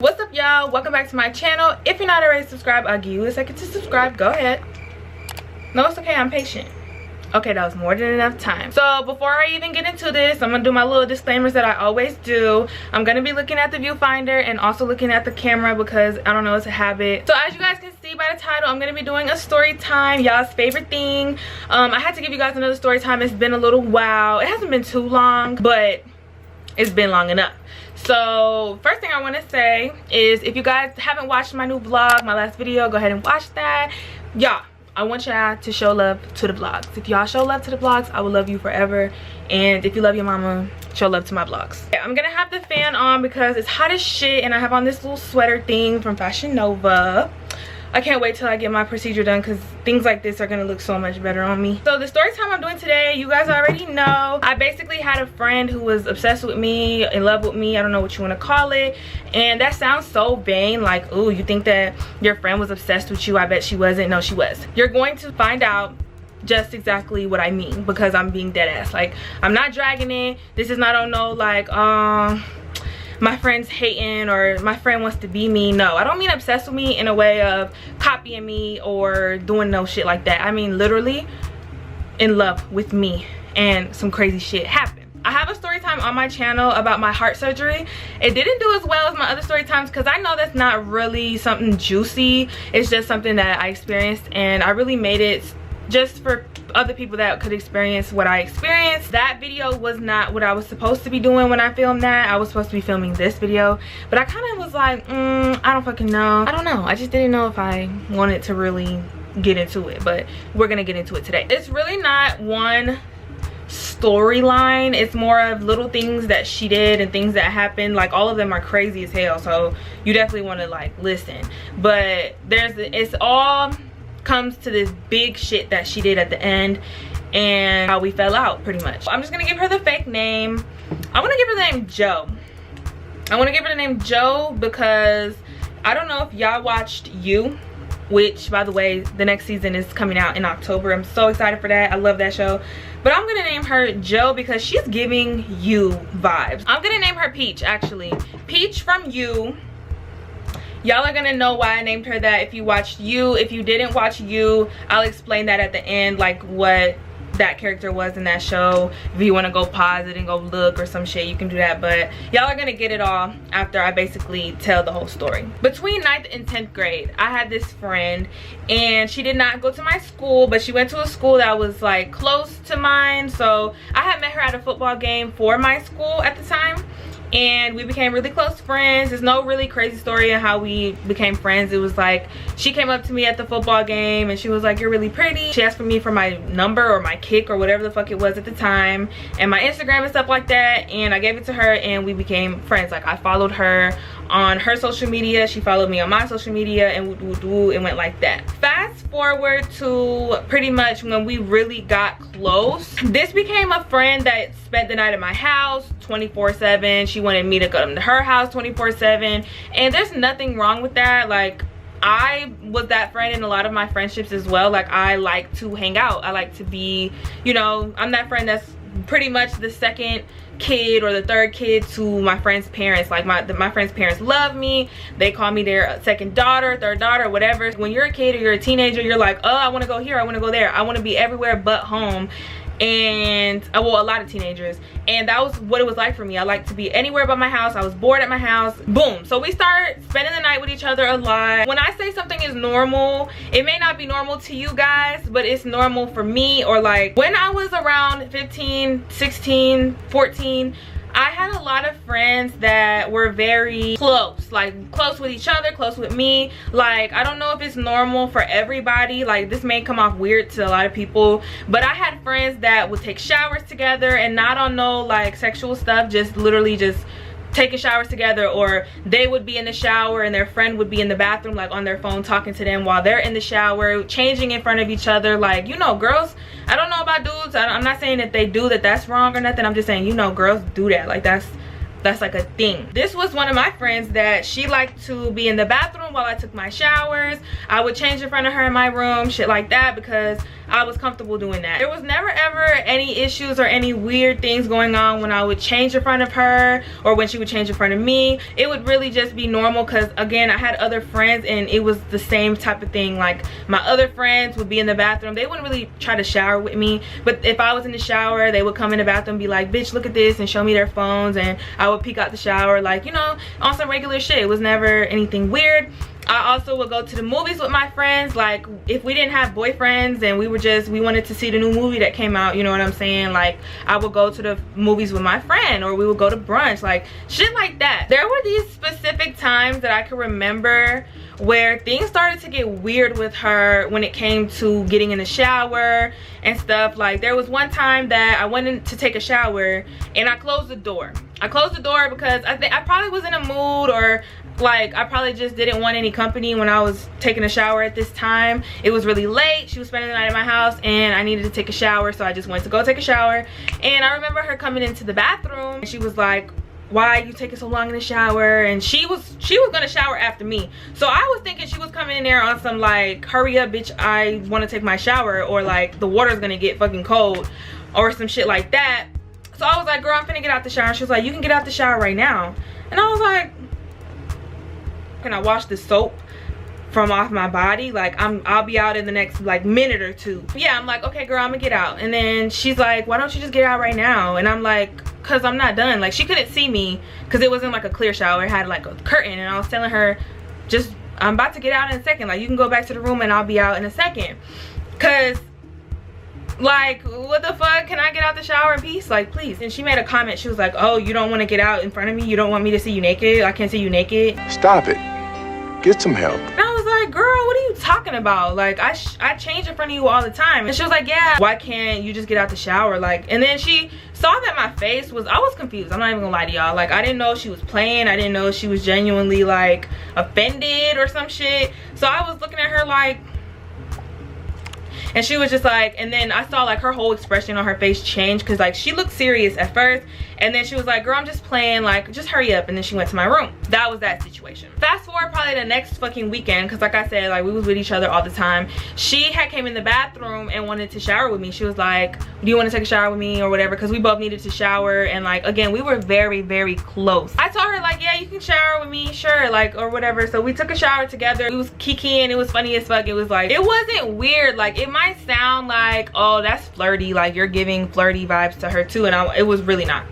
What's up, y'all? Welcome back to my channel. If you're not already subscribed, I'll give you a second to subscribe. Go ahead. No, it's okay, I'm patient. Okay, that was more than enough time. So before I even get into this, I'm gonna do my little disclaimers that I always do. I'm gonna be looking at the viewfinder and also looking at the camera because I don't know, it's a habit. So as you guys can see by the title, I'm gonna be doing a story time, y'all's favorite thing. I had to give you guys another story time. It's been a little while. It hasn't been too long, but it's been long enough. So first thing I want to say is, if you guys haven't watched my new vlog, my last video, go ahead and watch that. Y'all, I want y'all to show love to the vlogs. If y'all show love to the vlogs, I will love you forever. And if you love your mama, show love to my vlogs. I'm gonna have the fan on because it's hot as shit, and I have on this little sweater thing from Fashion Nova. I can't wait till I get my procedure done because things like this are gonna look so much better on me. So the story time I'm doing today, you guys already know. I basically had a friend who was obsessed with me, in love with me, I don't know what you want to call it. And that sounds so vain, like, ooh, you think that your friend was obsessed with you? I bet she wasn't. No, she was. You're going to find out just exactly what I mean because I'm being dead ass. Like, I'm not dragging it. This is not on no like my friend's hating or my friend wants to be me. No, I don't mean obsessed with me in a way of copying me or doing no shit like that. I mean literally in love with me, and some crazy shit happened. I have a story time on my channel about my heart surgery. It didn't do as well as my other story times because I know that's not really something juicy. It's just something that I experienced, and I really made it just for other people that could experience what I experienced. That video was not what I was supposed to be doing when I filmed that. I was supposed to be filming this video, but I kind of was like, I don't fucking know. I don't know. I just didn't know if I wanted to really get into it, but we're gonna get into it today. It's really not one storyline. It's more of little things that she did and things that happened. Like, all of them are crazy as hell, so you definitely want to like listen. But it's all comes to this big shit that she did at the end and how we fell out, pretty much. I'm just gonna give her the fake name. I want to give her the name Joe. I want to give her the name Joe because I don't know if y'all watched You, which by the way the next season is coming out in October. I'm so excited for that. I love that show. But I'm gonna name her Joe because she's giving You vibes. I'm gonna name her Peach, actually. Peach from You. Y'all are gonna know why I named her that if you watched You. If you didn't watch You, I'll explain that at the end, like what that character was in that show. If you want to go pause it and go look or some shit, you can do that. But y'all are gonna get it all after I basically tell the whole story. Between 9th and 10th grade, I had this friend, and she did not go to my school, but she went to a school that was like close to mine. So I had met her at a football game for my school at the time, and we became really close friends. There's no really crazy story of how we became friends. It was like, she came up to me at the football game and she was like, you're really pretty. She asked for me for my number or my kick or whatever the fuck it was at the time, and my Instagram and stuff like that, and I gave it to her and we became friends. Like, I followed her on her social media, she followed me on my social media, and it went like that. Fast forward to pretty much when we really got close. This became a friend that spent the night at my house 24/7. She wanted me to come to her house 24/7, and there's nothing wrong with that. Like, I was that friend in a lot of my friendships as well. Like, I like to hang out, I like to be, you know, I'm that friend that's pretty much the second kid or the third kid to my friends' parents. Like, my friends' parents love me. They call me their second daughter, third daughter, whatever. When you're a kid or you're a teenager, you're like, oh, I want to go here, I want to go there, I want to be everywhere but home. And well, a lot of teenagers, and that was what it was like for me. I like to be anywhere but my house. I was bored at my house. Boom. So we started spending the night with each other a lot. When I say something is normal, it may not be normal to you guys, but it's normal for me. Or like, when I was around 15, 16, 14, I had a lot of friends that were very close, like close with each other, close with me. Like, I don't know if it's normal for everybody. Like, this may come off weird to a lot of people, but I had friends that would take showers together, and not on no like sexual stuff, just literally just taking showers together. Or they would be in the shower and their friend would be in the bathroom, like on their phone talking to them while they're in the shower, changing in front of each other. Like, you know, girls, I don't know about dudes, I'm not saying that they do that's wrong or nothing. I'm just saying, you know, girls do that. Like, that's That's like a thing. This was one of my friends that she liked to be in the bathroom while I took my showers. I would change in front of her in my room, shit like that, because I was comfortable doing that. There was never ever any issues or any weird things going on when I would change in front of her or when she would change in front of me. It would really just be normal because, again, I had other friends and it was the same type of thing. Like, my other friends would be in the bathroom. They wouldn't really try to shower with me, but if I was in the shower, they would come in the bathroom and be like, bitch, look at this, and show me their phones, and I would peek out the shower, like, you know, on some regular shit. It was never anything weird. I also would go to the movies with my friends. Like, if we didn't have boyfriends and we wanted to see the new movie that came out, you know what I'm saying? Like, I would go to the movies with my friend, or we would go to brunch, like shit like that. There were these specific times that I could remember where things started to get weird with her when it came to getting in the shower and stuff. Like, there was one time that I went in to take a shower and I closed the door. I closed the door because I think I probably was in a mood, or like I probably just didn't want any company when I was taking a shower at this time. It was really late. She was spending the night at my house and I needed to take a shower, so I just went to go take a shower. And I remember her coming into the bathroom and she was like, why are you taking so long in the shower? And she was gonna shower after me, so I was thinking she was coming in there on some like, hurry up bitch, I want to take my shower, or like the water's gonna get fucking cold or some shit like that. So I was like, girl, I'm finna get out the shower. And she was like, you can get out the shower right now. And I was like, can I wash the soap from off my body? Like, I'll be out in the next like minute or two. Yeah, I'm like, okay girl, I'm gonna get out. And then she's like, why don't you just get out right now? And I'm like, cause I'm not done. Like, she couldn't see me because it wasn't like a clear shower, it had like a curtain, and I was telling her, just, I'm about to get out in a second, like you can go back to the room and I'll be out in a second. Cause like, what the fuck, can I get out the shower in peace, like please? And she made a comment, she was like, oh, you don't want to get out in front of me? You don't want me to see you naked? I can't see you naked? Stop it, get some help. And I was like, girl, what are you talking about? Like, I change in front of you all the time. And she was like, yeah, why can't you just get out the shower? Like, and then she saw that my face was, I was confused, I'm not even gonna lie to y'all. Like, I didn't know she was playing, I didn't know she was genuinely like offended or some shit. So I was looking at her like, and she was just like, and then I saw like her whole expression on her face change, because like she looked serious at first, and then she was like, girl, I'm just playing, like just hurry up. And then she went to my room. That was that situation. Fast forward probably the next fucking weekend, because like I said, like we was with each other all the time. She had came in the bathroom and wanted to shower with me. She was like, do you want to take a shower with me or whatever, because we both needed to shower. And like, again, we were very, very close. I told her like, yeah, you can shower with me, sure, like, or whatever. So we took a shower together. We was kikiing, it was funny as fuck. It was like, it wasn't weird. Like, it might sound like, oh, that's flirty, like you're giving flirty vibes to her too, and it was really not.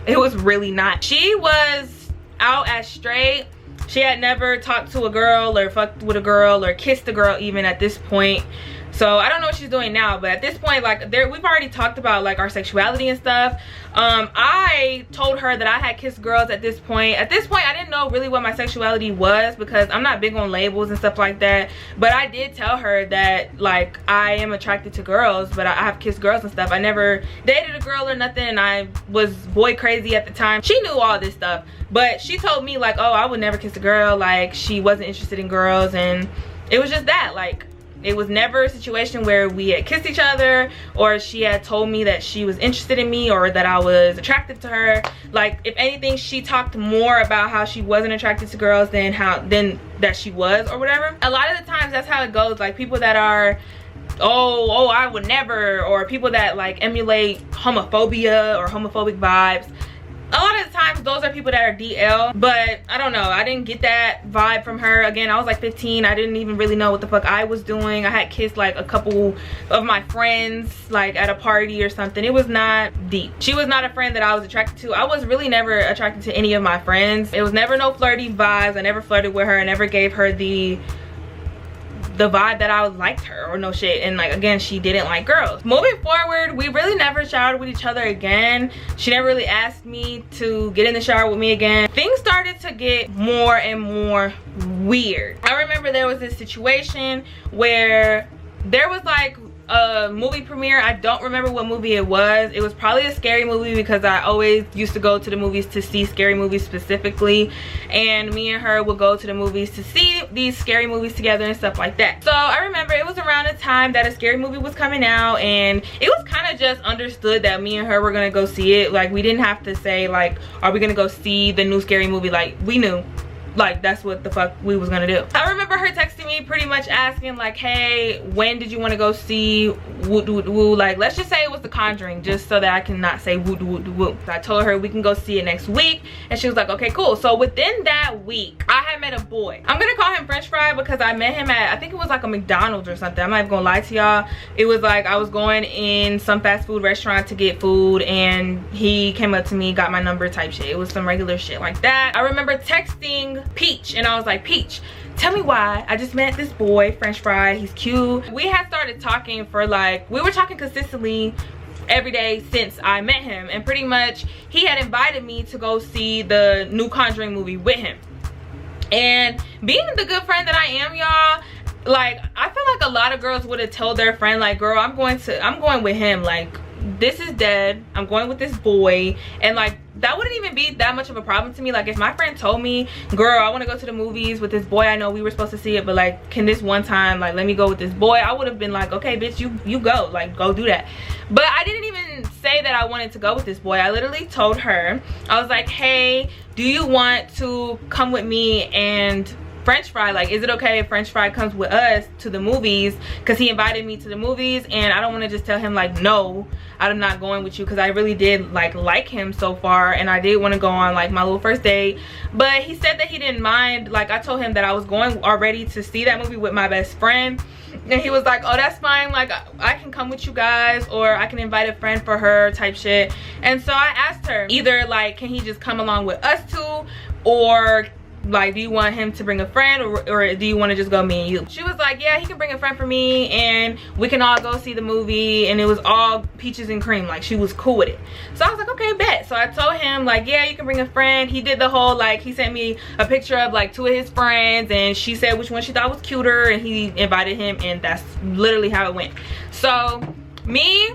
It was really not. She was out as straight. She had never talked to a girl or fucked with a girl or kissed a girl even at this point. So I don't know what she's doing now, but at this point, like, we've already talked about like our sexuality and stuff. I told her that I had kissed girls at this point. At this point, I didn't know really what my sexuality was, because I'm not big on labels and stuff like that. But I did tell her that like I am attracted to girls, but I have kissed girls and stuff. I never dated a girl or nothing, and I was boy crazy at the time. She knew all this stuff, but she told me like, oh, I would never kiss a girl. Like, she wasn't interested in girls, and it was just that, like, it was never a situation where we had kissed each other, or she had told me that she was interested in me, or that I was attracted to her. Like, if anything, she talked more about how she wasn't attracted to girls than that she was, or whatever. A lot of the times that's how it goes. Like, people that are, oh, I would never, or people that like emulate homophobia or homophobic vibes, a lot of the times those are people that are DL. But I don't know, I didn't get that vibe from her. Again, I was like 15, I didn't even really know what the fuck I was doing. I had kissed like a couple of my friends like at a party or something. It was not deep. She was not a friend that I was attracted to. I was really never attracted to any of my friends. It was never no flirty vibes. I never flirted with her. I never gave her the vibe that I liked her or no shit. And like, again, she didn't like girls. Moving forward, we really never showered with each other again. She never really asked me to get in the shower with me again. Things started to get more and more weird. I remember there was this situation where there was like a movie premiere. I don't remember what movie it was. It was probably a scary movie because I always used to go to the movies to see scary movies specifically, and me and her would go to the movies to see these scary movies together and stuff like that. So I remember it was around the time that a scary movie was coming out, and it was kind of just understood that me and her were gonna go see it. Like, we didn't have to say like, are we gonna go see the new scary movie? Like, we knew, like, that's what the fuck we was gonna do. I remember her texting me pretty much asking like, hey, when did you want to go see woo doo woo? Like, let's just say it was The Conjuring, just so that I cannot say woo doo woo. I told her we can go see it next week, and she was like, okay, cool. So within that week, I had met a boy. I'm gonna call him French Fry because I met him at, I think it was like a McDonald's or something. I'm not even gonna lie to y'all. It was like I was going in some fast food restaurant to get food, and he came up to me, got my number type shit. It was some regular shit like that. I remember texting Peach, and I was like, Peach, tell me why. I just met this boy, French Fry. He's cute. We had started talking for like, we were talking consistently every day since I met him, and pretty much he had invited me to go see the new Conjuring movie with him. And being the good friend that I am, y'all, like, I feel like a lot of girls would have told their friend like, girl, I'm going with him. Like, this is dead. I'm going with this boy. And like, that wouldn't even be that much of a problem to me. Like, if my friend told me, girl, I want to go to the movies with this boy, I know we were supposed to see it, but like, can this one time, like, let me go with this boy, I would have been like, okay, bitch, you go, like, go do that. But I didn't even say that I wanted to go with this boy. I literally told her, I was like, hey, do you want to come with me and French Fry? Like, is it okay if French Fry comes with us to the movies? Because he invited me to the movies, and I don't want to just tell him like, no, I'm not going with you, because I really did like him so far, and I did want to go on like my little first date. But he said that he didn't mind. Like, I told him that I was going already to see that movie with my best friend, and he was like, oh, that's fine, like, I can come with you guys, or I can invite a friend for her type shit. And so I asked her, either like, can he just come along with us two, or like, do you want him to bring a friend, or do you want to just go me and you? She was like, yeah, he can bring a friend for me, and we can all go see the movie. And it was all peaches and cream. Like, she was cool with it. So I was like, okay, bet. So I told him like, yeah, you can bring a friend. He did the whole, like, he sent me a picture of like 2 of his friends, and she said which one she thought was cuter, and he invited him, and that's literally how it went. So me,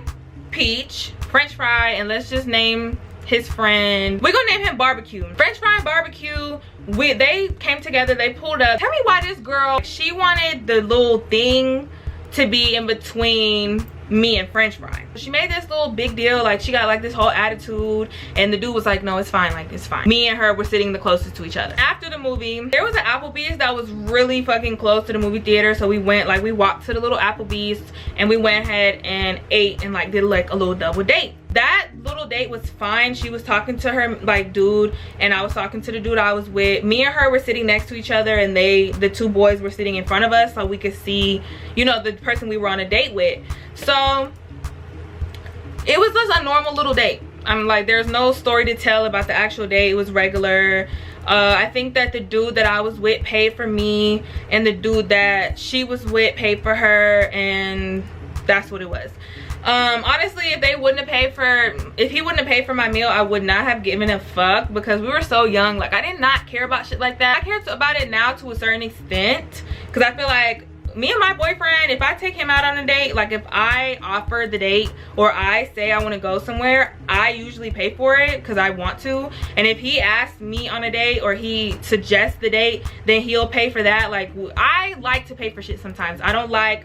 Peach, French Fry, and let's just name his friend, we're gonna name him Barbecue. French Fry and Barbecue, they came together, they pulled up. Tell me why this girl, she wanted the little thing to be in between me and French Fry. She made this little big deal, like, she got like this whole attitude, and the dude was like, no, it's fine, like, it's fine. Me and her were sitting the closest to each other. After the movie, there was an Applebee's that was really fucking close to the movie theater, so we went, like, we walked to the little Applebee's, and we went ahead and ate and like did like a little double date. That little date was fine. She was talking to her like dude, and I was talking to the dude I was with. Me and her were sitting next to each other, and the 2 boys were sitting in front of us, so we could see, you know, the person we were on a date with. So it was just a normal little date. I'm like, there's no story to tell about the actual date. It was regular. I think that the dude that I was with paid for me, and the dude that she was with paid for her, and that's what it was. Honestly, if he wouldn't have paid for my meal, I would not have given a fuck, because we were so young. Like, I did not care about shit like that. I care about it now to a certain extent, because I feel like me and my boyfriend, if I take him out on a date, like, if I offer the date or I say I want to go somewhere, I usually pay for it because I want to. And if he asks me on a date or he suggests the date, then he'll pay for that. Like, I like to pay for shit sometimes. I don't like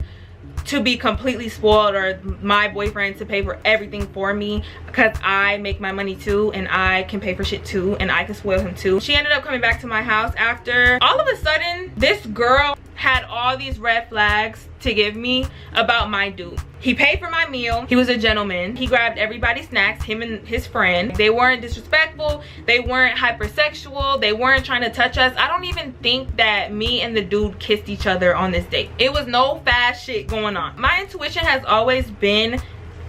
to be completely spoiled, or my boyfriend to pay for everything for me, because I make my money too, and I can pay for shit too, and I can spoil him too. She ended up coming back to my house after. All of a sudden, this girl had all these red flags to give me about my dude. He paid for my meal. He was a gentleman. He grabbed everybody's snacks, him and his friend. They weren't disrespectful. They weren't hypersexual. They weren't trying to touch us. I don't even think that me and the dude kissed each other on this date. It was no fast shit going on. My intuition has always been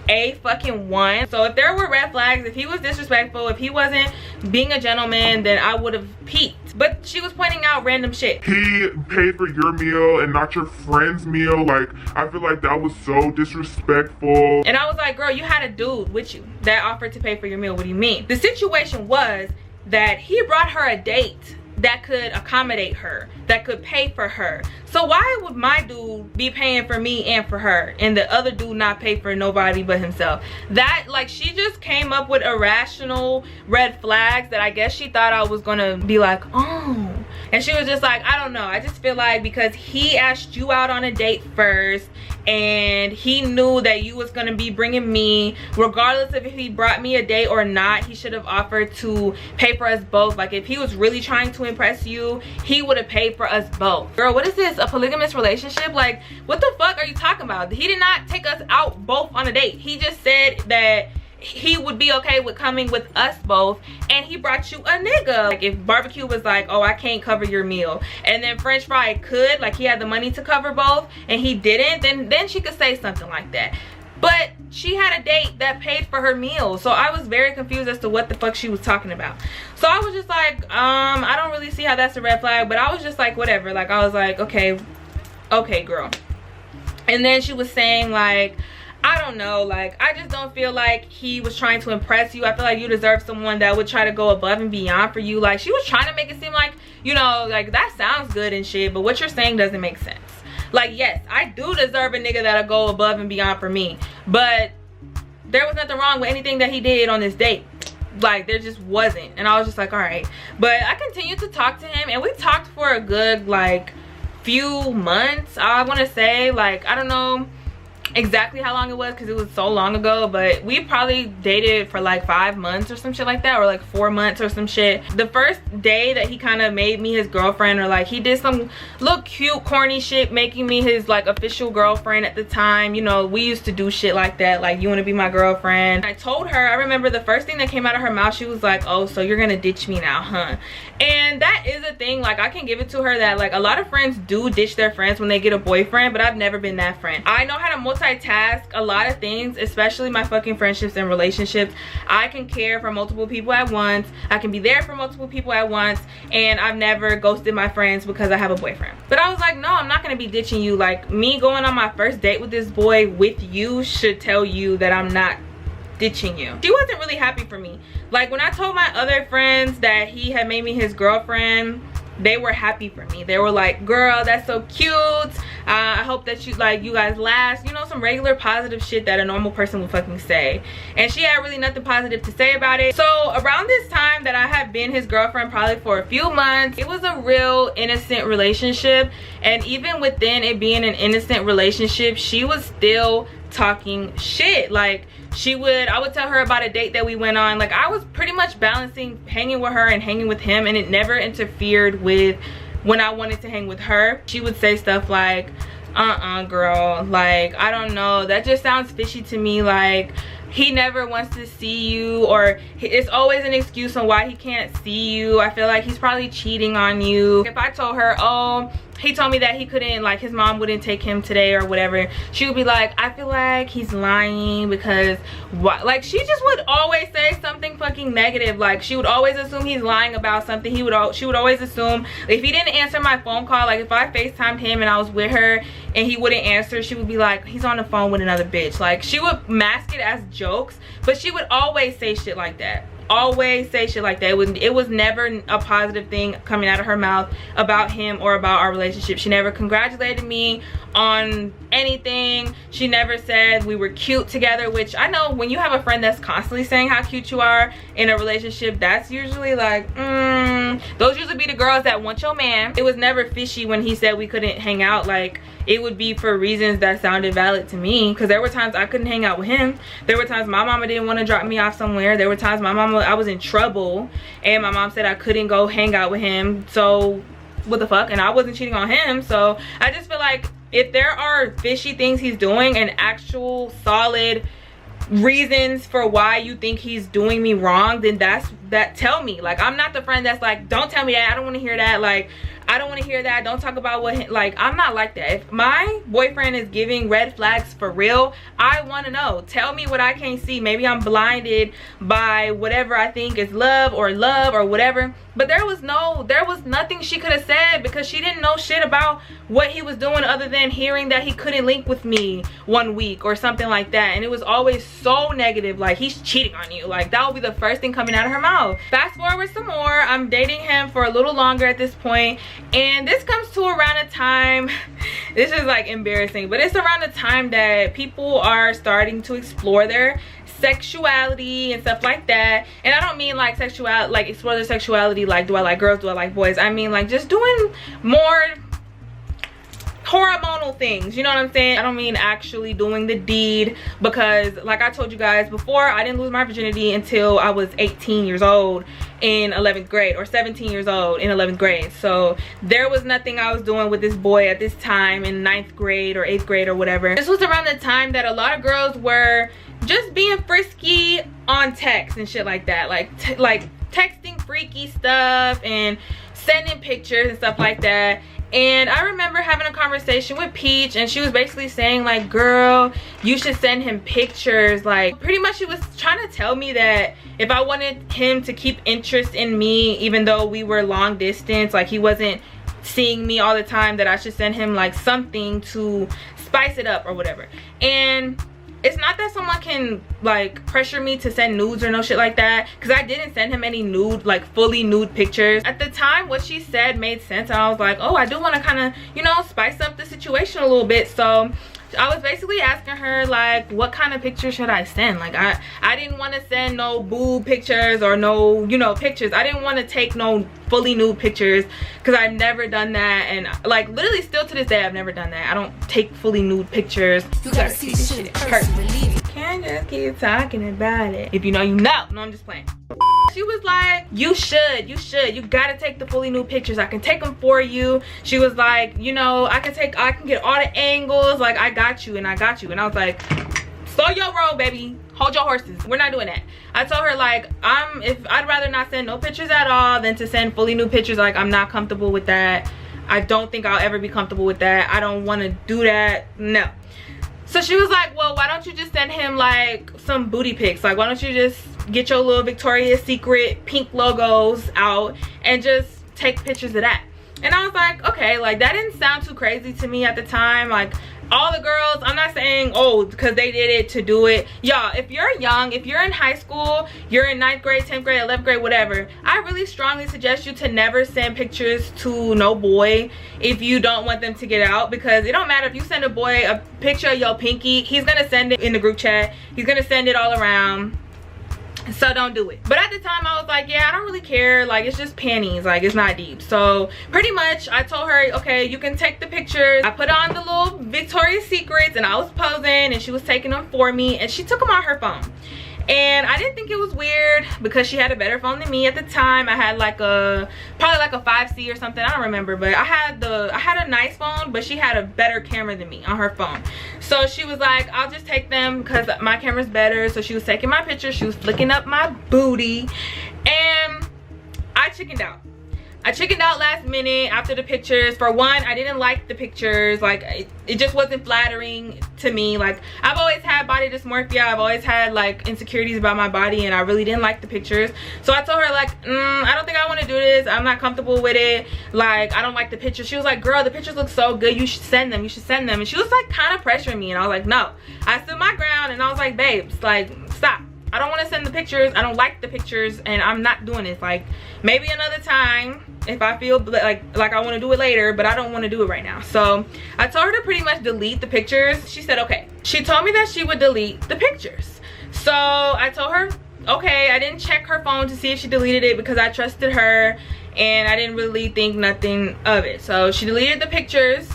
a fucking 1. So if there were red flags, if he was disrespectful, if he wasn't being a gentleman, then I would have peeked. But she was pointing out random shit. He paid for your meal and not your friend's meal. Like, I feel like that was so disrespectful. And I was like, girl, you had a dude with you that offered to pay for your meal. What do you mean? The situation was that he brought her a date that could accommodate her, that could pay for her. So why would my dude be paying for me and for her, and the other dude not pay for nobody but himself? That, like, she just came up with irrational red flags that I guess she thought I was gonna be like, oh. And she was just like, I don't know, I just feel like because he asked you out on a date first and he knew that you was gonna be bringing me, regardless of if he brought me a date or not, he should have offered to pay for us both. Like, if he was really trying to impress you, he would have paid for us both. Girl, what is this, a polygamous relationship? Like, what the fuck are you talking about? He did not take us out both on a date. He just said that he would be okay with coming with us both, and he brought you a nigga. Like, if barbecue was like, oh, I can't cover your meal, and then french fry could, like, he had the money to cover both and he didn't, then she could say something like that. But she had a date that paid for her meal, so I was very confused as to what the fuck she was talking about. So I was just like, I don't really see how that's a red flag, but I was just like, whatever. Like, I was like, okay girl. And then she was saying, like, I don't know, like, I just don't feel like he was trying to impress you. I feel like you deserve someone that would try to go above and beyond for you. Like, she was trying to make it seem like, you know, like, that sounds good and shit, but what you're saying doesn't make sense. Like, yes, I do deserve a nigga that'll go above and beyond for me, but there was nothing wrong with anything that he did on this date. Like, there just wasn't. And I was just like, all right. But I continued to talk to him, and we talked for a good, like, few months, I want to say. Like, I don't know exactly how long it was because it was so long ago, but we probably dated for like 5 months or some shit like that, or like 4 months or some shit. The first day that he kind of made me his girlfriend, or like he did some little cute corny shit making me his like official girlfriend at the time. You know, we used to do shit like that, like, you want to be my girlfriend. I told her, I remember the first thing that came out of her mouth, she was like, oh, so you're gonna ditch me now, huh? And that is a thing, like, I can give it to her that, like, a lot of friends do ditch their friends when they get a boyfriend, but I've never been that friend. I know how to multitask a lot of things, especially my fucking friendships and relationships. I can care for multiple people at once, I can be there for multiple people at once, and I've never ghosted my friends because I have a boyfriend. But I was like, no, I'm not gonna be ditching you. Like, me going on my first date with this boy with you should tell you that I'm not ditching you. She wasn't really happy for me. Like, when I told my other friends that he had made me his girlfriend, they were happy for me. They were like, girl, that's so cute, I hope that you guys last, you know, some regular positive shit that a normal person would fucking say. And she had really nothing positive to say about it. So around this time that I had been his girlfriend, probably for a few months, it was a real innocent relationship, and even within it being an innocent relationship, she was still talking shit. Like, I would tell her about a date that we went on. Like, I was pretty much balancing hanging with her and hanging with him, and it never interfered with when I wanted to hang with her. She would say stuff like, girl, like, I don't know, that just sounds fishy to me. Like, he never wants to see you, or it's always an excuse on why he can't see you. I feel like he's probably cheating on you. If I told her, oh, he told me that he couldn't, like, his mom wouldn't take him today or whatever, she would be like, I feel like he's lying because what? Like, she just would always say something fucking negative. Like, she would always assume he's lying about something. She would always assume if he didn't answer my phone call, like if I FaceTimed him and I was with her and he wouldn't answer, she would be like, he's on the phone with another bitch. Like, she would mask it as jokes, but she would always say shit like that. Always say shit like that. It was never a positive thing coming out of her mouth about him or about our relationship. She never congratulated me on anything. She never said we were cute together, which I know when you have a friend that's constantly saying how cute you are in a relationship, that's usually like, those usually be the girls that want your man. It was never fishy when he said we couldn't hang out. Like, it would be for reasons that sounded valid to me, because there were times I couldn't hang out with him. There were times my mama didn't want to drop me off somewhere. There were times I was in trouble and my mom said I couldn't go hang out with him. So what the fuck? And I wasn't cheating on him. So I just feel like if there are fishy things he's doing and actual solid reasons for why you think he's doing me wrong, then tell me. Like, I'm not the friend that's like, don't tell me that, I don't want to hear that. Like, I don't want to hear that, don't talk about what, like, I'm not like that. If my boyfriend is giving red flags for real, I want to know. Tell me what I can't see. Maybe I'm blinded by whatever I think is love or whatever, but there was nothing she could have said, because she didn't know shit about what he was doing other than hearing that he couldn't link with me one week or something like that. And it was always so negative, like, he's cheating on you. Like, that would be the first thing coming out of her mouth. know. Fast forward some more, I'm dating him for a little longer at this point, and this comes to around a time, this is like embarrassing, but it's around the time that people are starting to explore their sexuality and stuff like that. And I don't mean like sexuality, like explore their sexuality like do I like girls, do I like boys. I mean like just doing more hormonal things, you know what I'm saying? I don't mean actually doing the deed, because like I told you guys before, I didn't lose my virginity until I was 18 years old in 11th grade, or 17 years old in 11th grade. So there was nothing I was doing with this boy at this time in 9th grade or 8th grade or whatever. This was around the time that a lot of girls were just being frisky on text and shit like that, like texting freaky stuff and sending pictures and stuff like that. And I remember having a conversation with Peach, and she was basically saying like, girl, you should send him pictures. Like pretty much she was trying to tell me that if I wanted him to keep interest in me, even though we were long distance, like he wasn't seeing me all the time, that I should send him like something to spice it up or whatever. And it's not that someone can like pressure me to send nudes or no shit like that, because I didn't send him any nude, like fully nude pictures. At the time what she said made sense, and I was like, oh, I do want to kind of, you know, spice up the situation a little bit. So I was basically asking her like, what kind of picture should I send? Like I didn't want to send no boob pictures or no, you know, pictures. I didn't want to take no fully nude pictures, because I've never done that, and like literally still to this day I've never done that. I don't take fully nude pictures. You gotta see this shit in person. Can't just keep talking about it. If you know, you know. No, I'm just playing. She was like, you should, you gotta take the fully nude pictures. I can take them for you. She was like, you know, I can get all the angles, like I got you. And I was like, slow your roll, baby, hold your horses. We're not doing that. I told her like, I'd rather not send no pictures at all than to send fully nude pictures. Like I'm not comfortable with that. I don't think I'll ever be comfortable with that. I don't want to do that. No. So she was like, well, why don't you just send him like some booty pics? Like why don't you just get your little Victoria's Secret pink logos out and just take pictures of that? And I was like, okay, like that didn't sound too crazy to me at the time. Like all the girls, I'm not saying, oh, because they did it to do it. Y'all, if you're young, if you're in high school, you're in 9th grade, 10th grade, 11th grade, whatever, I really strongly suggest you to never send pictures to no boy if you don't want them to get out, because it don't matter if you send a boy a picture of your pinky, he's gonna send it in the group chat, he's gonna send it all around. So don't do it. But at the time I was like, yeah, I don't really care, like it's just panties, like it's not deep. So pretty much I told her, okay, you can take the pictures. I put on the little Victoria's Secrets and I was posing and she was taking them for me, and she took them on her phone. And I didn't think it was weird because she had a better phone than me at the time. I had like probably like a 5C or something, I don't remember, but I had a nice phone, but she had a better camera than me on her phone. So she was like, I'll just take them because my camera's better. So she was taking my pictures, she was flicking up my booty, and I chickened out. I chickened out last minute after the pictures. For one, I didn't like the pictures. Like it just wasn't flattering to me. Like I've always had body dysmorphia, I've always had like insecurities about my body, and I really didn't like the pictures. So I told her like, I don't think I want to do this, I'm not comfortable with it, like I don't like the pictures. She was like, girl, the pictures look so good, you should send them, you should send them. And she was like kind of pressuring me, and I was like, no. I stood my ground and I was like, babes, like stop, I don't want to send the pictures, I don't like the pictures, and I'm not doing this. Like maybe another time if I feel like I want to do it later, but I don't want to do it right now. So I told her to pretty much delete the pictures. She said okay. She told me that she would delete the pictures. So I told her okay. I didn't check her phone to see if she deleted it because I trusted her and I didn't really think nothing of it. So she deleted the pictures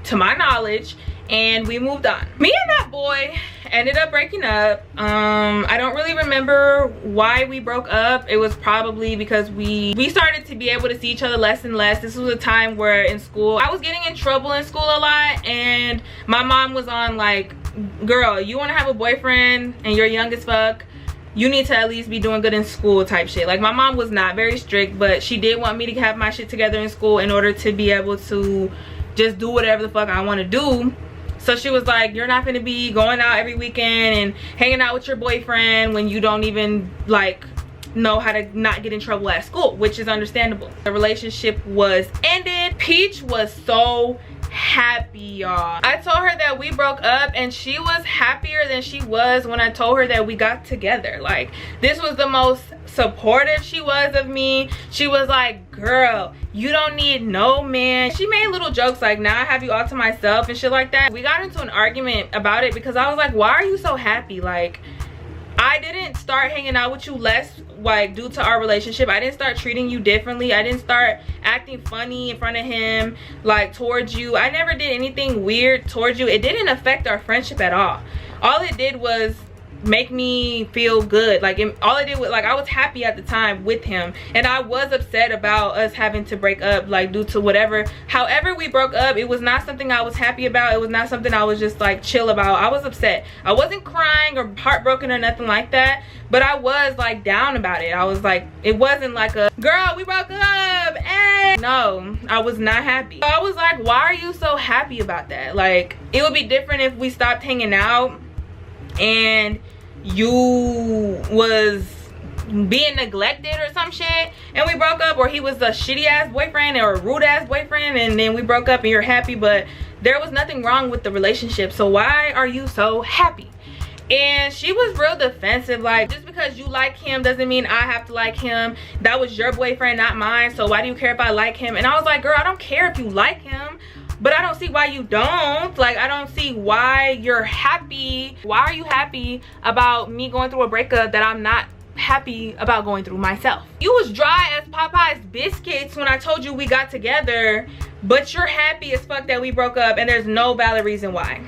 to my knowledge, and we moved on. Me and that boy ended up breaking up. I don't really remember why we broke up. It was probably because we started to be able to see each other less and less. This was a time where in school I was getting in trouble in school a lot, and my mom was on like, girl, you want to have a boyfriend and you're young as fuck, you need to at least be doing good in school type shit. Like my mom was not very strict, but she did want me to have my shit together in school in order to be able to just do whatever the fuck I want to do. So she was like, you're not gonna be going out every weekend and hanging out with your boyfriend when you don't even like know how to not get in trouble at school, which is understandable. The relationship was ended. Peach was so happy, y'all. I told her that we broke up and she was happier than she was when I told her that we got together. Like, this was the most supportive she was of me. She was like, girl, you don't need no man. She made little jokes like, now I have you all to myself and shit like that. We got into an argument about it because I was like, why are you so happy? Like, I didn't start hanging out with you less, like, due to our relationship. I didn't start treating you differently. I didn't start acting funny in front of him, like, towards you. I never did anything weird towards you. It didn't affect our friendship at all. All it did was make me feel good. Like, all it did was, like, I was happy at the time with him, and I was upset about us having to break up, like, due to whatever, however we broke up. It was not something I was happy about. It was not something I was just like chill about. I was upset. I wasn't crying or heartbroken or nothing like that, but I was like down about it. I was like, it wasn't like a, girl, we broke up, hey. No, I was not happy. So I was like, why are you so happy about that? Like, it would be different if we stopped hanging out and you was being neglected or some shit and we broke up, or he was a shitty ass boyfriend or a rude ass boyfriend and then we broke up and you're happy, but there was nothing wrong with the relationship. So why are you so happy? And she was real defensive, like, just because you like him doesn't mean I have to like him. That was your boyfriend, not mine, so why do you care if I like him? And I was like, girl, I don't care if you like him, but I don't see why you don't. Like, I don't see why you're happy. Why are you happy about me going through a breakup that I'm not happy about going through myself? You was dry as Popeye's biscuits when I told you we got together, but you're happy as fuck that we broke up and there's no valid reason why.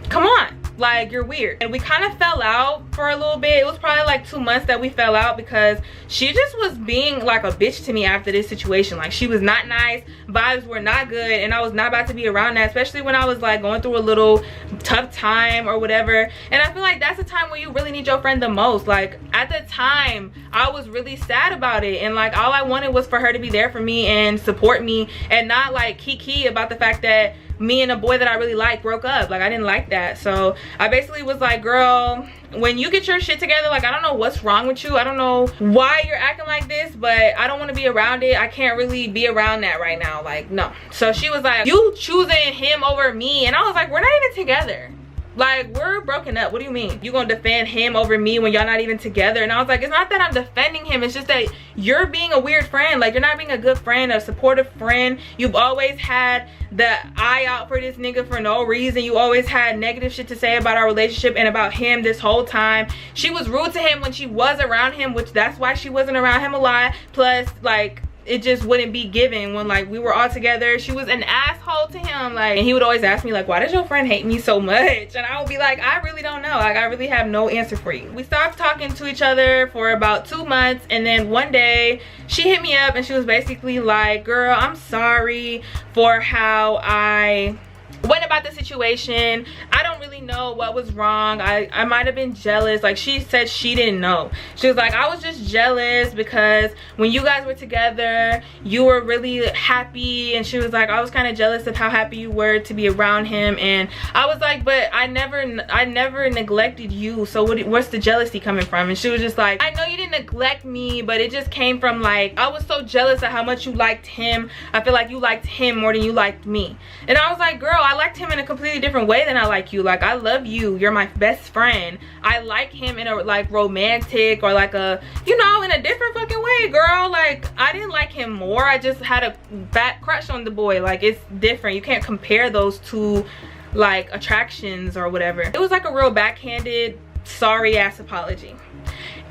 Come on. Like, you're weird. And we kind of fell out for a little bit. It was probably like 2 months that we fell out because she just was being like a bitch to me after this situation. Like, she was not nice, vibes were not good, and I was not about to be around that, especially when I was like going through a little tough time or whatever. And I feel like that's the time where you really need your friend the most. Like, at the time I was really sad about it, and like all I wanted was for her to be there for me and support me and not like kiki about the fact that me and a boy that I really liked broke up. Like, I didn't like that. So I basically was like, girl, when you get your shit together, like, I don't know what's wrong with you. I don't know why you're acting like this, but I don't want to be around it. I can't really be around that right now. Like, no. So she was like, you choosing him over me? And I was like, we're not even together. Like, we're broken up. What do you mean? You gonna defend him over me when y'all not even together? And I was like, it's not that I'm defending him. It's just that you're being a weird friend. Like, you're not being a good friend, a supportive friend. You've always had the eye out for this nigga for no reason. You always had negative shit to say about our relationship and about him this whole time. She was rude to him when she was around him, which that's why she wasn't around him a lot. Plus, like, it just wouldn't be given when like we were all together. She was an asshole to him, like, and he would always ask me like, why does your friend hate me so much? And I would be like, I really don't know. Like, I really have no answer for you. We stopped talking to each other for about 2 months, and then one day she hit me up and she was basically like, girl, I'm sorry for how I went about the situation. I don't really know what was wrong. I might have been jealous. Like, she said she didn't know. She was like, I was just jealous because when you guys were together you were really happy, and she was like, I was kind of jealous of how happy you were to be around him. And I was like, but I never neglected you, so what's the jealousy coming from? And she was just like, I know you didn't neglect me, but it just came from like, I was so jealous of how much you liked him. I feel like you liked him more than you liked me. And I was like, girl, I liked him in a completely different way than I like you. Like, I love you, you're my best friend. I like him in a like romantic or like a, you know, in a different fucking way, girl. Like, I didn't like him more. I just had a fat crush on the boy. Like, it's different. You can't compare those two like attractions or whatever. It was like a real backhanded sorry ass apology.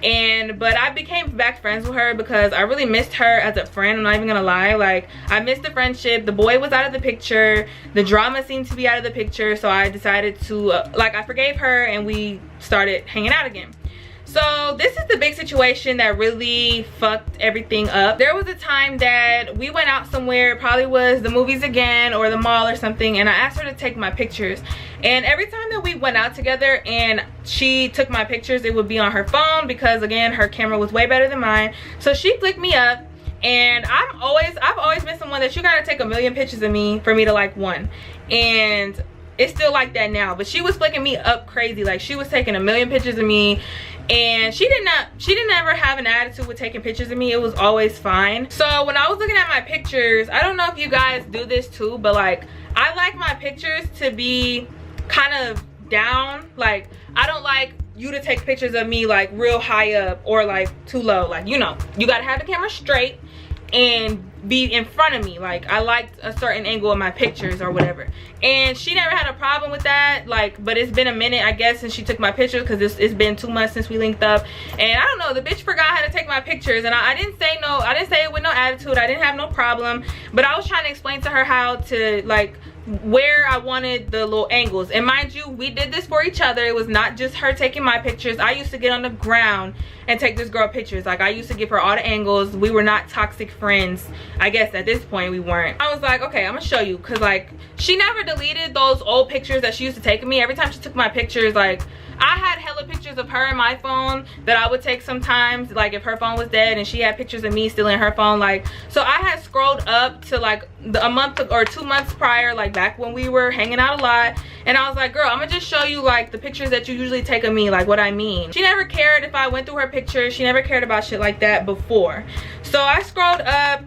But I became back friends with her because I really missed her as a friend. I'm not even gonna lie. Like, I missed the friendship. The boy was out of the picture. The drama seemed to be out of the picture. So I decided to like, I forgave her and we started hanging out again. So this is the big situation that really fucked everything up. There was a time that we went out somewhere, probably was the movies again or the mall or something, and I asked her to take my pictures. And every time that we went out together and she took my pictures, it would be on her phone because, again, her camera was way better than mine. So she flicked me up, and I've always been someone that you gotta take a million pictures of me for me to like one. And it's still like that now, but she was flicking me up crazy. Like, she was taking a million pictures of me, and she didn't ever have an attitude with taking pictures of me. It was always fine. So when I was looking at my pictures, I don't know if you guys do this too, but like I like my pictures to be kind of down. Like I don't like you to take pictures of me like real high up or like too low. Like, you know, you gotta have the camera straight and be in front of me. Like I liked a certain angle of my pictures or whatever, and she never had a problem with that. Like, but it's been a minute, I guess, since she took my pictures, because it's been 2 months since we linked up, and I don't know, the bitch forgot how to take my pictures. And I didn't say no, I didn't say it with no attitude, I didn't have no problem, but I was trying to explain to her how to, like, where I wanted the little angles. And mind you, we did this for each other. It was not just her taking my pictures. I used to get on the ground and take this girl pictures. Like I used to give her all the angles. We were not toxic friends. I guess at this point we weren't. I was like, okay, I'm gonna show you, because like she never deleted those old pictures that she used to take of me. Every time she took my pictures, like I had hella pictures of her in my phone that I would take sometimes, like if her phone was dead, and she had pictures of me still in her phone. Like, so I had scrolled up to like a month or 2 months prior, like back when we were hanging out a lot, and I was like, girl, I'm gonna just show you like the pictures that you usually take of me, like what I mean. She never cared if I went through her pictures. She never cared about shit like that before. So I scrolled up,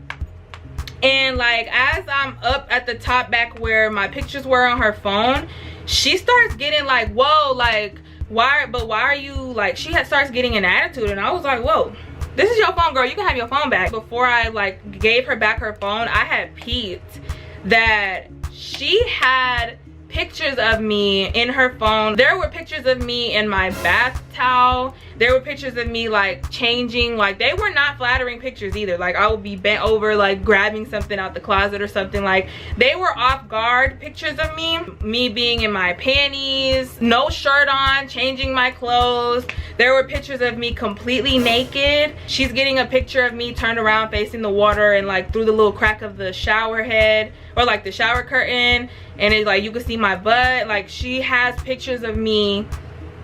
and like as I'm up at the top back where my pictures were on her phone, she starts getting like, whoa, like why are you, like, she starts getting an attitude. And I was like, whoa, this is your phone, girl, you can have your phone back. Before I like gave her back her phone, I had peeped that she had pictures of me in her phone. There were pictures of me in my bath towel. There were pictures of me like changing. Like they were not flattering pictures either. Like I would be bent over like grabbing something out the closet or something. Like they were off guard pictures of me being in my panties, no shirt on, changing my clothes. There were pictures of me completely naked. She's getting a picture of me turned around facing the water and like through the little crack of the shower head or like the shower curtain, and it's like you can see my butt. Like she has pictures of me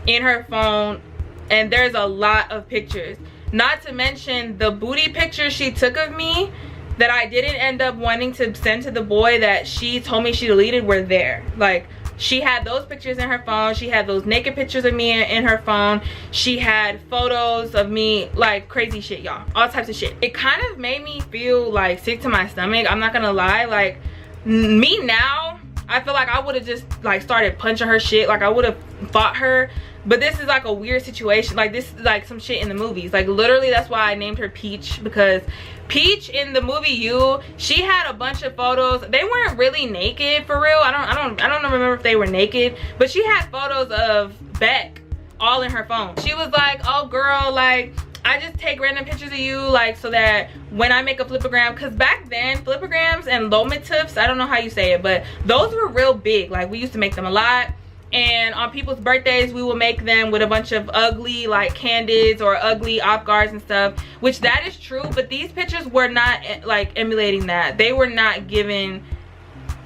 in her phone, and there's a lot of pictures, not to mention the booty pictures she took of me that I didn't end up wanting to send to the boy that she told me she deleted were there. Like she had those pictures in her phone. She had those naked pictures of me in her phone. She had photos of me, like crazy shit, y'all, all types of shit. It kind of made me feel like sick to my stomach, I'm not gonna lie. Like me now, I feel like I would have just like started punching her shit. Like I would have fought her. But this is like a weird situation. Like this is like some shit in the movies. Like literally that's why I named her Peach, because Peach in the movie You, she had a bunch of photos. They weren't really naked for real. I don't remember if they were naked, but she had photos of Beck all in her phone. She was like, oh girl, like I just take random pictures of you, like so that when I make a flipogram, because back then flipograms and lomotifs, I don't know how you say it, but those were real big. Like we used to make them a lot, and on people's birthdays we would make them with a bunch of ugly like candids or ugly off guards and stuff, which that is true, but these pictures were not like emulating that. They were not giving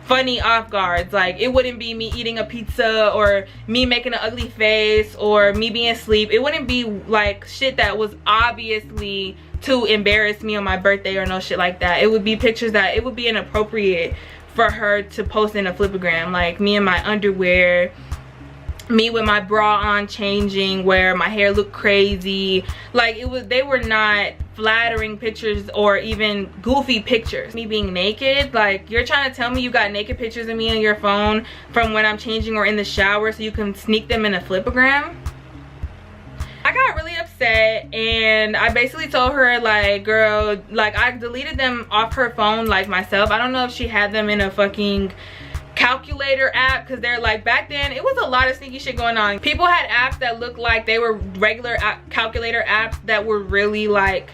funny off guards. Like it wouldn't be me eating a pizza or me making an ugly face or me being asleep. It wouldn't be like shit that was obviously to embarrass me on my birthday or no shit like that. It would be pictures that it would be inappropriate for her to post in a flipogram, like me in my underwear, me with my bra on changing, where my hair looked crazy. Like it was, they were not flattering pictures or even goofy pictures. Me being naked, like you're trying to tell me you got naked pictures of me on your phone from when I'm changing or in the shower so you can sneak them in a flipogram? I got really upset, and I basically told her like, girl, like I deleted them off her phone like myself. I don't know if she had them in a fucking calculator app, because they're like, back then it was a lot of sneaky shit going on. People had apps that looked like they were regular calculator apps that were really like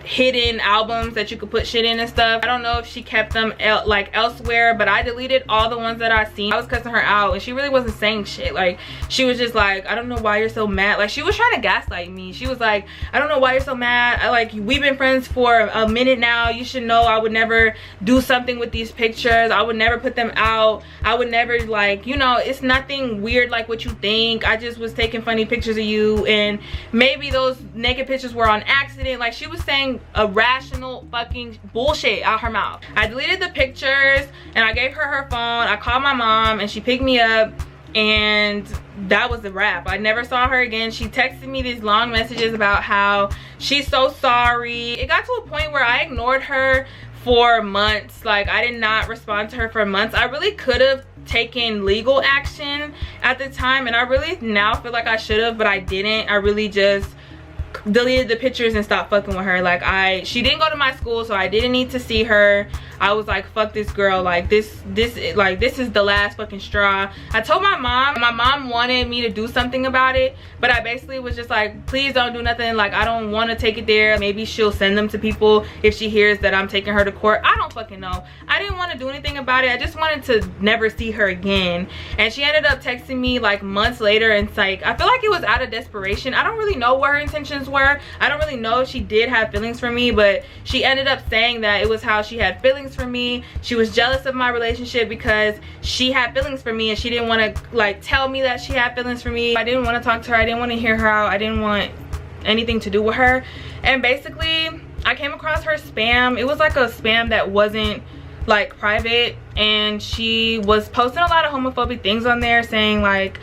hidden albums that you could put shit in and stuff. I don't know if she kept them like elsewhere, but I deleted all the ones that I seen. I was cussing her out, and she really wasn't saying shit. Like she was just like, I don't know why you're so mad. Like she was trying to gaslight me. She was like, I don't know why you're so mad. Like we've been friends for a minute now. You should know I would never do something with these pictures. I would never put them out. I would never, like, you know, it's nothing weird like what you think. I just was taking funny pictures of you, and maybe those naked pictures were on accident. Like she was saying irrational fucking bullshit out her mouth. I deleted the pictures and I gave her her phone. I called my mom and she picked me up, and that was the wrap. I never saw her again. She texted me these long messages about how she's so sorry. It got to a point where I ignored her for months. Like, I did not respond to her for months. I really could have taken legal action at the time, and I really now feel like I should have, but I didn't. I really just deleted the pictures and stopped fucking with her. Like, she didn't go to my school, so I didn't need to see her. I was like, fuck this girl. Like, this is the last fucking straw. I told my mom wanted me to do something about it, but I basically was just like, please don't do nothing. Like, I don't want to take it there. Maybe she'll send them to people if she hears that I'm taking her to court. I don't fucking know. I didn't want to do anything about it. I just wanted to never see her again. And she ended up texting me like months later, and it's like, I feel like it was out of desperation. I don't really know what her intentions were. I don't really know if she did have feelings for me, but she ended up saying that it was how she had feelings for me. She was jealous of my relationship because she had feelings for me, and she didn't want to like tell me that she had feelings for me. I didn't want to talk to her. I didn't want to hear her out. I didn't want anything to do with her. And basically I came across her spam. It was like a spam that wasn't like private, and she was posting a lot of homophobic things on there, saying like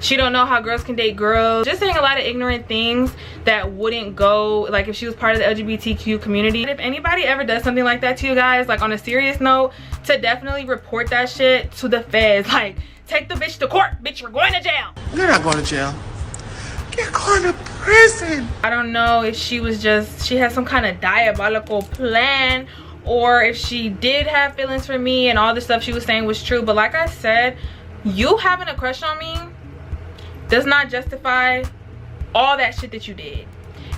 she don't know how girls can date girls, just saying a lot of ignorant things that wouldn't go like if she was part of the LGBTQ community. If anybody ever does something like that to you guys, like on a serious note, to definitely report that shit to the feds. Like, take the bitch to court. Bitch, you're going to jail. You're not going to jail. You're going to prison. I don't know if she had some kind of diabolical plan, or if she did have feelings for me and all the stuff she was saying was true. But like I said, you having a crush on me does not justify all that shit that you did.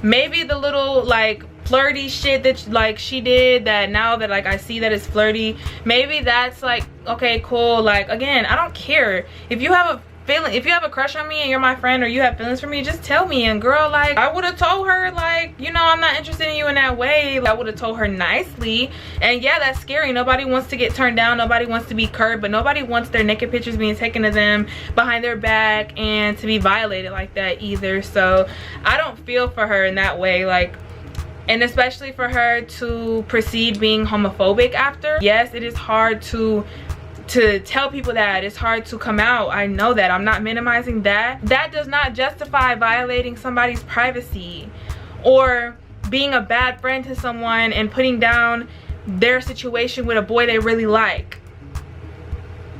Maybe the little like flirty shit that like she did, that now that like I see that it's flirty, maybe that's like, okay, cool. Like, again, I don't care if you have a feeling, if you have a crush on me and you're my friend, or you have feelings for me, just tell me. And girl, like, I would have told her like, you know, I'm not interested in you in that way. I would have told her nicely. And yeah, that's scary. Nobody wants to get turned down, nobody wants to be curbed, but nobody wants their naked pictures being taken of them behind their back and to be violated like that either. So I don't feel for her in that way. Like, and especially for her to proceed being homophobic after. Yes, it is hard to tell people that. It's hard to come out. I know that. I'm not minimizing that. That does not justify violating somebody's privacy or being a bad friend to someone and putting down their situation with a boy they really like.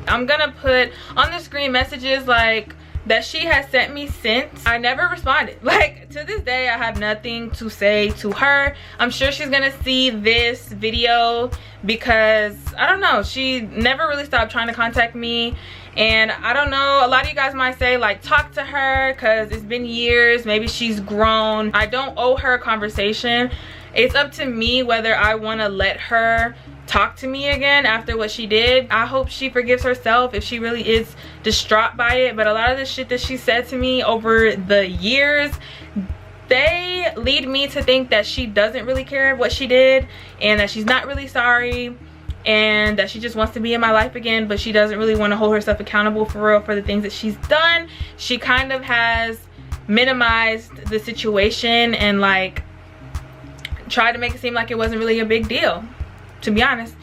I'm gonna put on the screen messages like that she has sent me since. I never responded. Like, to this day, I have nothing to say to her. I'm sure she's gonna see this video because, I don't know, she never really stopped trying to contact me. And I don't know, a lot of you guys might say like, talk to her because it's been years, maybe she's grown. I don't owe her a conversation. It's up to me whether I want to let her talk to me again after what she did. I hope she forgives herself if she really is distraught by it. But a lot of the shit that she said to me over the years, they lead me to think that she doesn't really care what she did, and that she's not really sorry, and that she just wants to be in my life again, but she doesn't really want to hold herself accountable for real for the things that she's done. She kind of has minimized the situation and like tried to make it seem like it wasn't really a big deal, to be honest.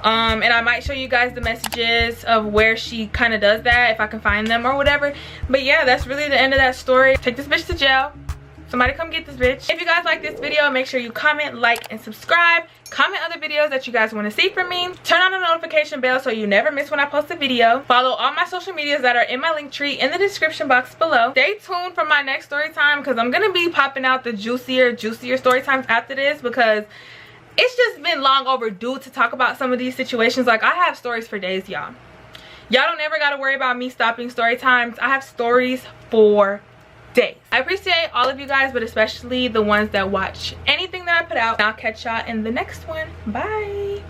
And I might show you guys the messages of where she kind of does that if I can find them or whatever. But yeah, that's really the end of that story. Take this bitch to jail. Somebody come get this bitch. If you guys like this video, make sure you comment, like, and subscribe. Comment other videos that you guys want to see from me. Turn on the notification bell so you never miss when I post a video. Follow all my social medias that are in my link tree in the description box below. Stay tuned for my next story time because I'm going to be popping out the juicier story times after this, because it's just been long overdue to talk about some of these situations. Like, I have stories for days, y'all. Y'all don't ever got to worry about me stopping story times. I have stories for days. I appreciate all of you guys, but especially the ones that watch anything that I put out. I'll catch y'all in the next one. Bye.